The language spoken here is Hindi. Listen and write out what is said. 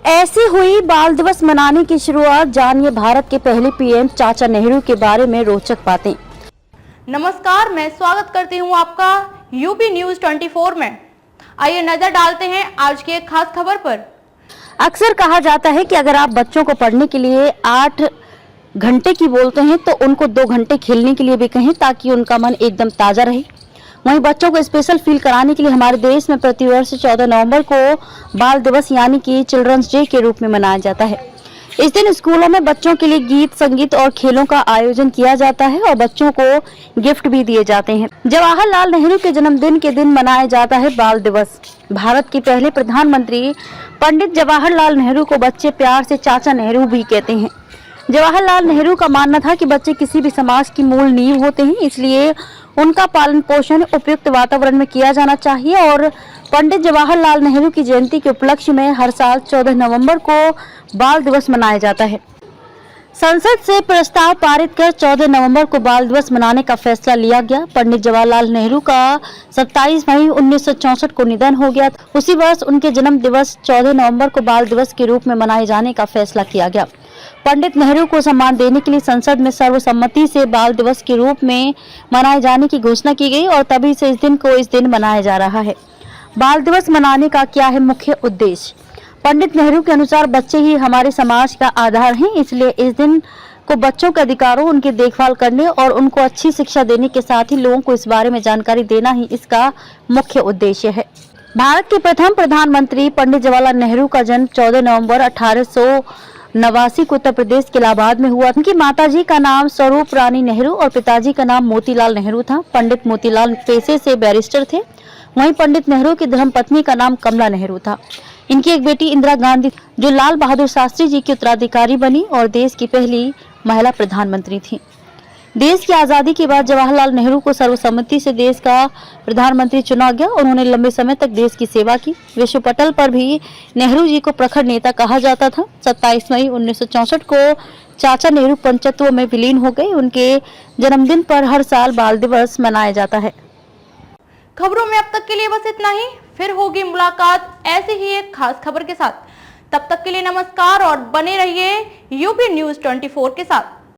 ऐसी हुई बाल दिवस मनाने की शुरुआत। जानिए भारत के पहले पीएम चाचा नेहरू के बारे में रोचक बातें। नमस्कार, मैं स्वागत करती हूं आपका यूपी न्यूज 24 में। आइए नजर डालते हैं आज की एक खास खबर पर। अक्सर कहा जाता है कि अगर आप बच्चों को पढ़ने के लिए 8 घंटे की बोलते हैं तो उनको 2 घंटे खेलने के लिए भी कहें ताकि उनका मन एकदम ताजा रहे। वहीं बच्चों को स्पेशल फील कराने के लिए हमारे देश में प्रतिवर्ष 14 नवंबर को बाल दिवस यानी कि चिल्ड्रंस डे के रूप में मनाया जाता है। इस दिन स्कूलों में बच्चों के लिए गीत, संगीत और खेलों का आयोजन किया जाता है और बच्चों को गिफ्ट भी दिए जाते हैं। जवाहरलाल नेहरू के जन्मदिन के दिन मनाया जाता है बाल दिवस। भारत के पहले प्रधानमंत्री पंडित जवाहरलाल नेहरू को बच्चे प्यार से चाचा नेहरू भी कहते हैं। जवाहरलाल नेहरू का मानना था कि बच्चे किसी भी समाज की मूल नींव होते हैं, इसलिए उनका पालन पोषण उपयुक्त वातावरण में किया जाना चाहिए और पंडित जवाहरलाल नेहरू की जयंती के उपलक्ष्य में हर साल 14 नवंबर को बाल दिवस मनाया जाता है। संसद से प्रस्ताव पारित कर 14 नवंबर को बाल दिवस मनाने का फैसला लिया गया। पंडित जवाहरलाल नेहरू का 27 मई 1964 को निधन हो गया। उसी वर्ष उनके जन्म दिवस 14 नवंबर को बाल दिवस के रूप में मनाए जाने का फैसला किया गया। पंडित नेहरू को सम्मान देने के लिए संसद में सर्वसम्मति से बाल दिवस के रूप में मनाए जाने की घोषणा की गई और तभी से इस दिन मनाया जा रहा है। बाल दिवस मनाने का क्या है मुख्य उद्देश्य? पंडित नेहरू के अनुसार बच्चे ही हमारे समाज का आधार हैं, इसलिए इस दिन को बच्चों के अधिकारों, उनकी देखभाल करने और उनको अच्छी शिक्षा देने के साथ ही लोगों को इस बारे में जानकारी देना ही इसका मुख्य उद्देश्य है। भारत के प्रथम प्रधानमंत्री पंडित जवाहरलाल नेहरू का जन्म 14 नवंबर 1889 को उत्तर प्रदेश के इलाहाबाद में हुआ। उनकी माताजी का नाम स्वरूप रानी नेहरू और पिताजी का नाम मोतीलाल नेहरू था। पंडित मोतीलाल पेशे से बैरिस्टर थे। वहीं पंडित नेहरू की धर्मपत्नी का नाम कमला नेहरू था। इनकी एक बेटी इंदिरा गांधी जो लाल बहादुर शास्त्री जी की उत्तराधिकारी बनी और देश की पहली महिला प्रधानमंत्री थी। देश की आजादी के बाद जवाहरलाल नेहरू को सर्वसम्मति से देश का प्रधानमंत्री चुना गया। उन्होंने लंबे समय तक देश की सेवा की। विश्व पटल पर भी नेहरू जी को प्रखर नेता कहा जाता था। 27 मई 1964 को चाचा नेहरू पंचतत्व में विलीन हो गए। उनके जन्मदिन पर हर साल बाल दिवस मनाया जाता है। खबरों में अब तक के लिए बस इतना ही। फिर होगी मुलाकात ऐसी ही एक खास खबर के साथ। तब तक के लिए नमस्कार और बने रहिए यूपी न्यूज 24 के साथ।